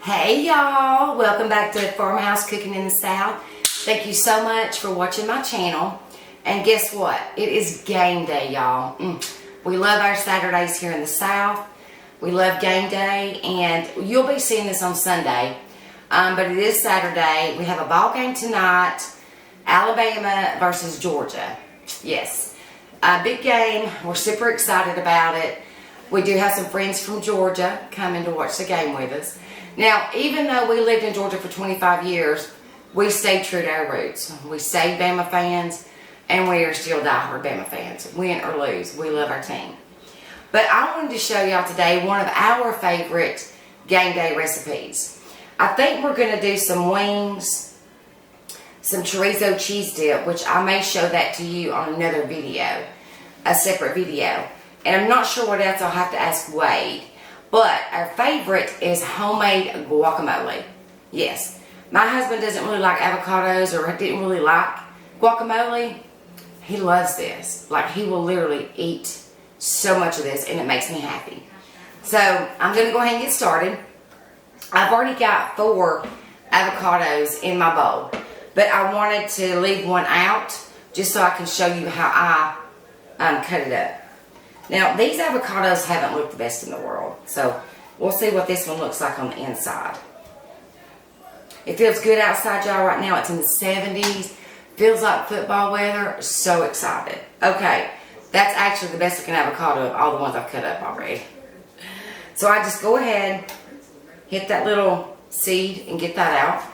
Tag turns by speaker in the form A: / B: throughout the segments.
A: Hey y'all, welcome back to Farmhouse Cooking in the South. Thank you so much for watching my channel. And guess what? It is game day, y'all. We love our Saturdays here in the South. We love game day, and you'll be seeing this on Sunday. But it is Saturday. We have a ball game tonight. Alabama versus Georgia. Yes. A big game. We're super excited about it. We do have some friends from Georgia coming to watch the game with us. Now, even though we lived in Georgia for 25 years, we stayed true to our roots. We stayed Bama fans, and we are still diehard Bama fans. Win or lose, we love our team. But I wanted to show y'all today one of our favorite game day recipes. I think we're going to do some wings, some chorizo cheese dip, which I may show that to you on another video, a separate video. And I'm not sure what else. I'll have to ask Wade. But our favorite is homemade guacamole. Yes. My husband doesn't really like avocados or didn't really like guacamole. He loves this. Like, he will literally eat so much of this, and it makes me happy. So I'm going to go ahead and get started. I've already got 4 avocados in my bowl, but I wanted to leave one out just so I can show you how I cut it up. Now, these avocados haven't looked the best in the world, so we'll see what this one looks like on the inside. It feels good outside, y'all. Right now it's in the 70s. Feels like football weather. So excited. Okay, that's actually the best looking avocado of all the ones I've cut up already. So I just go ahead, hit that little seed and get that out.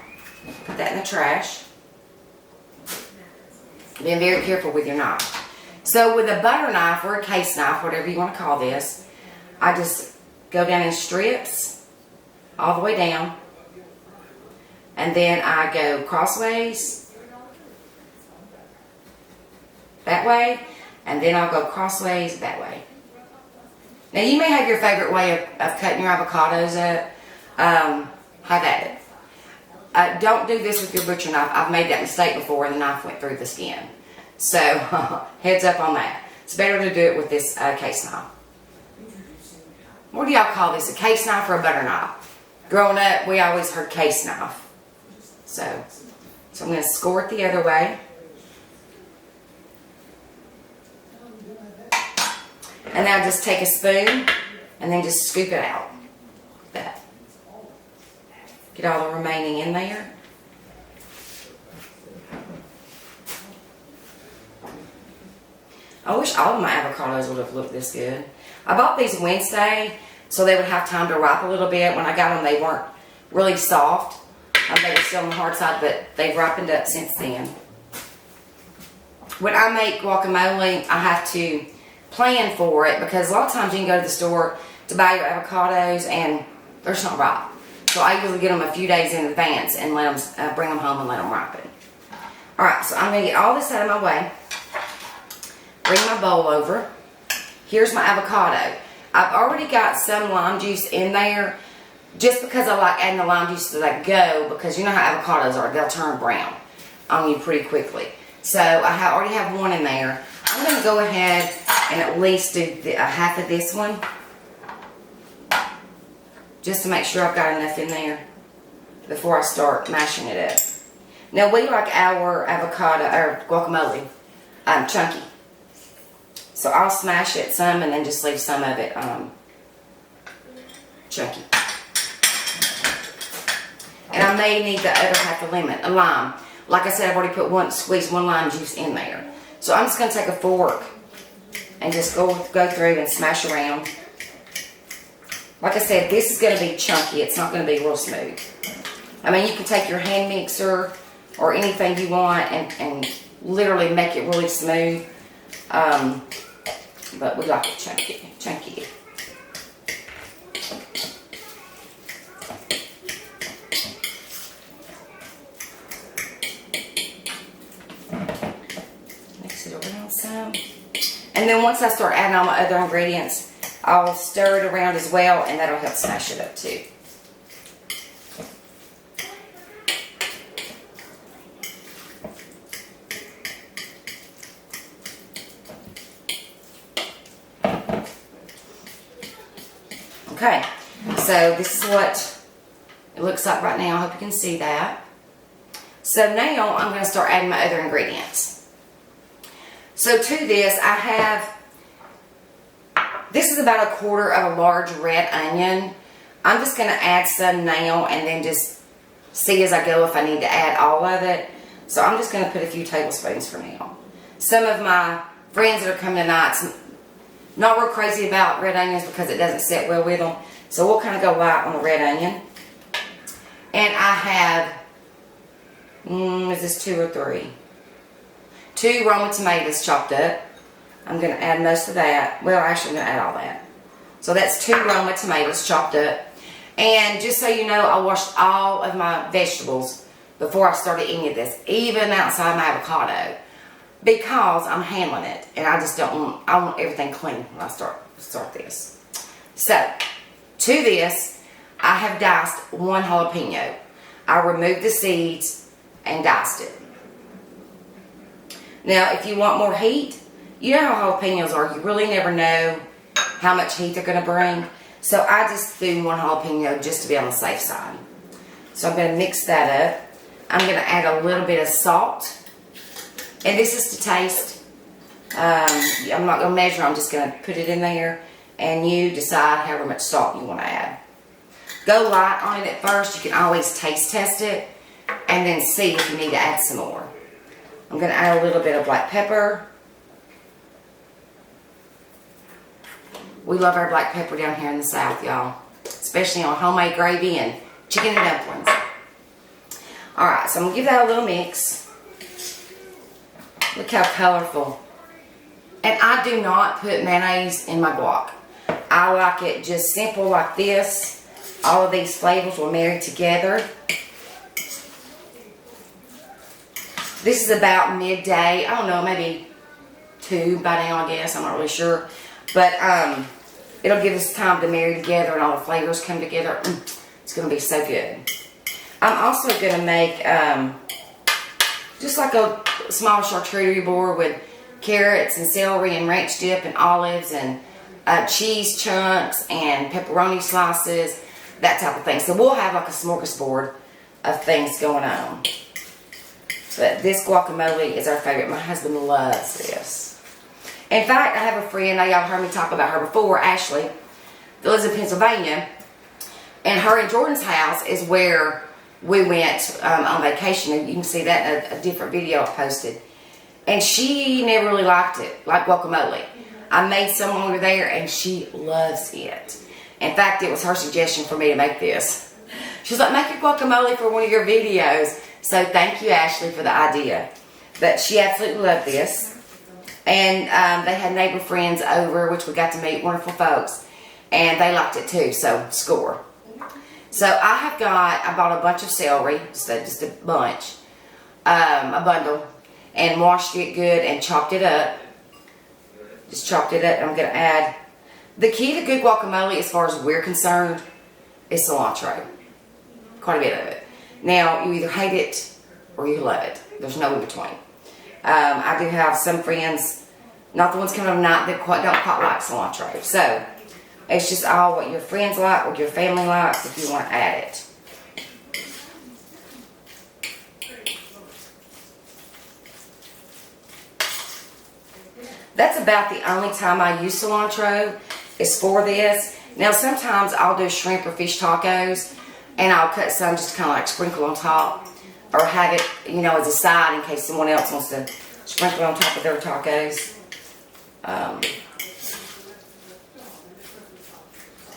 A: Put that in the trash. Be very careful with your knife. So with a butter knife or a case knife, whatever you want to call this, I just go down in strips all the way down. And then I go crossways that way, and then I'll go crossways that way. Now you may have your favorite way of cutting your avocados up. Have at it. Don't do this with your butcher knife. I've made that mistake before and the knife went through the skin. So, heads up on that. It's better to do it with this case knife. What do y'all call this? A case knife or a butter knife? Growing up, we always heard case knife. So I'm going to score it the other way. And now just take a spoon and then just scoop it out. Like that. Get all the remaining in there. I wish all of my avocados would have looked this good. I bought these Wednesday so they would have time to ripe a little bit. When I got them, they weren't really soft. They were still on the hard side, but they've ripened up since then. When I make guacamole, I have to plan for it because a lot of times you can go to the store to buy your avocados and they're just not ripe. So I usually get them a few days in advance and let them bring them home and let them ripen. Alright, so I'm going to get all this out of my way. Bring my bowl over. Here's my avocado. I've already got some lime juice in there just because I like adding the lime juice as I go, because you know how avocados are. They'll turn brown on you pretty quickly. So I already have one in there. I'm going to go ahead and at least do half of this one just to make sure I've got enough in there before I start mashing it up. Now we like our avocado or guacamole chunky. So I'll smash it some and then just leave some of it chunky. And I may need the other half of a lime. Like I said, I've already squeezed one lime juice in there. So I'm just going to take a fork and just go through and smash around. Like I said, this is going to be chunky. It's not going to be real smooth. I mean, you can take your hand mixer or anything you want and literally make it really smooth. But we like it chunky. Mix it around some. And then once I start adding all my other ingredients, I'll stir it around as well, and that'll help smash it up too. Okay, so this is what It looks like right now. I hope you can see that. So now I'm going to start adding my other ingredients. So to this, I have, this is about 1/4 of a large red onion. I'm just going to add some now and then just see as I go if I need to add all of it. So I'm just going to put a few tablespoons for now. Some of my friends that are coming tonight, not real crazy about red onions because it doesn't sit well with them. So we'll kind of go light on the red onion. And I have, is this 2 or 3? 2 Roma tomatoes chopped up. I'm going to add most of that. Well, actually I'm going to add all that. So that's 2 Roma tomatoes chopped up. And just so you know, I washed all of my vegetables before I started any of this, even outside my avocado, because I'm handling it, and I just don't want, I want everything clean when I start this. So, to this, I have diced 1 jalapeno. I removed the seeds and diced it. Now, if you want more heat, you know how jalapenos are. You really never know how much heat they're going to bring. So I just threw 1 jalapeno just to be on the safe side. So I'm going to mix that up. I'm going to add a little bit of salt. And this is to taste. I'm not going to measure. I'm just going to put it in there. And you decide however much salt you want to add. Go light on it at first. You can always taste test it. And then see if you need to add some more. I'm going to add a little bit of black pepper. We love our black pepper down here in the South, y'all. Especially on homemade gravy and chicken and dumplings. Alright, so I'm going to give that a little mix. Look how colorful. And I do not put mayonnaise in my guac. I like it just simple like this. All of these flavors will marry together. This is about midday. I don't know, maybe 2 by now, I guess. I'm not really sure. But it'll give us time to marry together and all the flavors come together. It's going to be so good. I'm also going to make just like a small charcuterie board with carrots and celery and ranch dip and olives and cheese chunks and pepperoni slices, that type of thing. So we'll have like a smorgasbord of things going on. But this guacamole is our favorite. My husband loves this. In fact, I have a friend, now y'all heard me talk about her before, Ashley, that lives in Pennsylvania. And her and Jordan's house is where we went on vacation. And you can see that in a different video I posted. And she never really liked it, like guacamole. I made some over there and she loves it. In fact, it was her suggestion for me to make this. She was like, make your guacamole for one of your videos. So thank you, Ashley, for the idea. But she absolutely loved this. And they had neighbor friends over, which we got to meet, wonderful folks. And they liked it too, so score. So I bought a bunch of celery, so just a bunch, a bundle, and washed it good and chopped it up. Just chopped it up, and I'm going to add, the key to good guacamole, as far as we're concerned, is cilantro. Quite a bit of it. Now, you either hate it or you love it. There's no in between. I do have some friends, not the ones coming up tonight, that don't quite like cilantro. So, it's just all what your friends like, what your family likes, if you want to add it. That's about the only time I use cilantro is for this. Now, sometimes I'll do shrimp or fish tacos, and I'll cut some just kind of like sprinkle on top. Or have it, you know, as a side in case someone else wants to sprinkle on top of their tacos. I'm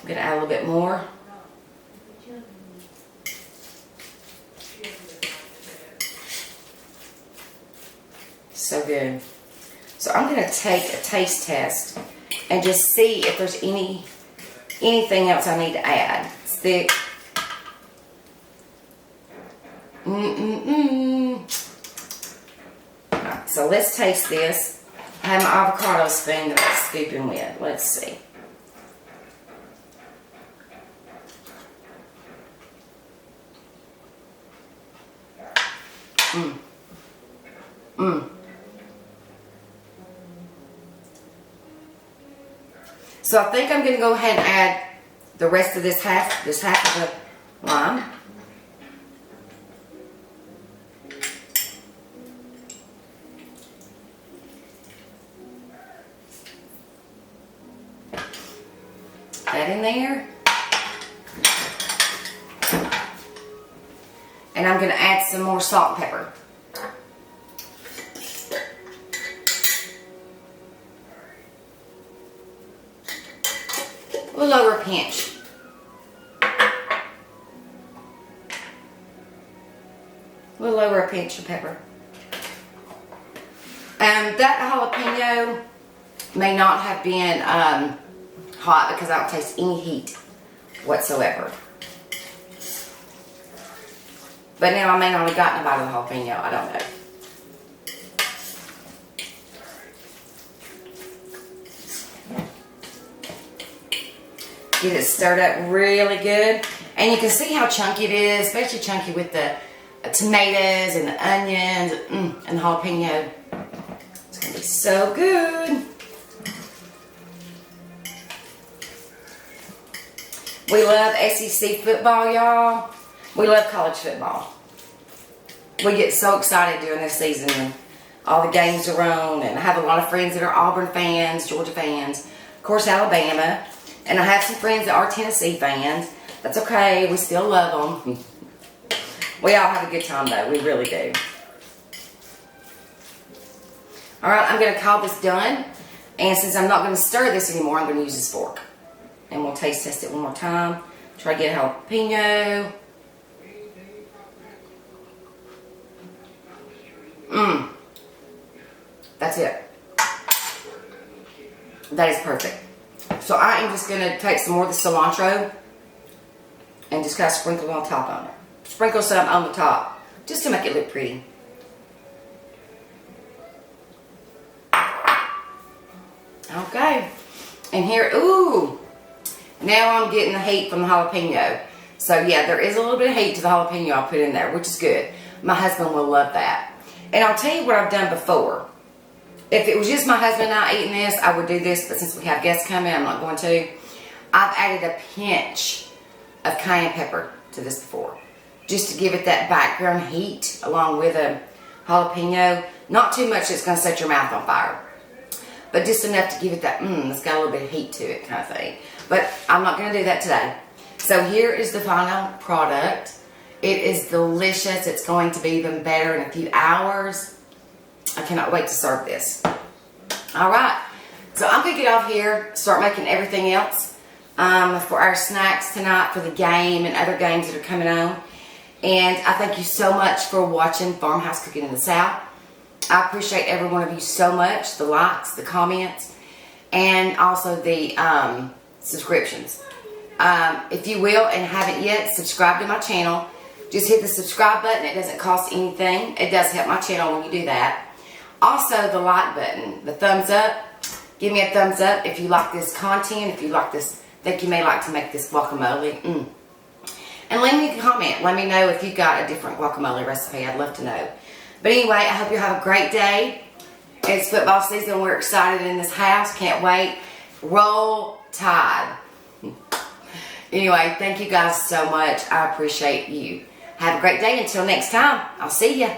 A: going to add a little bit more. So good. So I'm going to take a taste test and just see if there's anything else I need to add. It's thick. Right, so let's taste this. I have my avocado spoon that I'm scooping with. Let's see. So I think I'm going to go ahead and add the rest of this half of lime. That in there. And I'm going to add some more salt and pepper. A little over a pinch. A little over a pinch of pepper. That jalapeno may not have been hot because I don't taste any heat whatsoever. But now I may not have gotten a bite of the jalapeno. I don't know. Get it stirred up really good. And you can see how chunky it is, especially chunky with the tomatoes and the onions and the jalapeno. It's going to be so good. We love SEC football, y'all. We love college football. We get so excited during this season when all the games are on, and I have a lot of friends that are Auburn fans, Georgia fans, of course Alabama, and I have some friends that are Tennessee fans. That's okay, we still love them. We all have a good time though, we really do. Alright, I'm going to call this done, and since I'm not going to stir this anymore, I'm going to use this fork. And we'll taste test it one more time. Try to get a jalapeno. That's it. That is perfect. So I am just going to take some more of the cilantro and just kind of sprinkle on top on it. Sprinkle some on the top just to make it look pretty. Okay. And here, ooh. Now I'm getting the heat from the jalapeno. So yeah, there is a little bit of heat to the jalapeno I put in there, which is good. My husband will love that. And I'll tell you what I've done before. If it was just my husband and I eating this, I would do this. But since we have guests coming, I'm not going to. I've added a pinch of cayenne pepper to this before. Just to give it that background heat along with a jalapeno. Not too much that's going to set your mouth on fire. But just enough to give it that, it's got a little bit of heat to it kind of thing. But I'm not going to do that today. So here is the final product. It is delicious. It's going to be even better in a few hours. I cannot wait to serve this. Alright. So I'm going to get off here, start making everything else for our snacks tonight for the game and other games that are coming on. And I thank you so much for watching Farmhouse Cooking in the South. I appreciate every one of you so much. The likes, the comments, and also the subscriptions. If you will and haven't yet, subscribe to my channel. Just hit the subscribe button. It doesn't cost anything. It does help my channel when you do that. Also, the like button, the thumbs up. Give me a thumbs up if you like this content, if you like this, think you may like to make this guacamole. And leave me a comment. Let me know if you got a different guacamole recipe. I'd love to know. But anyway, I hope you have a great day. It's football season. We're excited in this house. Can't wait. Roll Tide. Anyway, thank you guys so much. I appreciate you. Have a great day. Until next time, I'll see ya.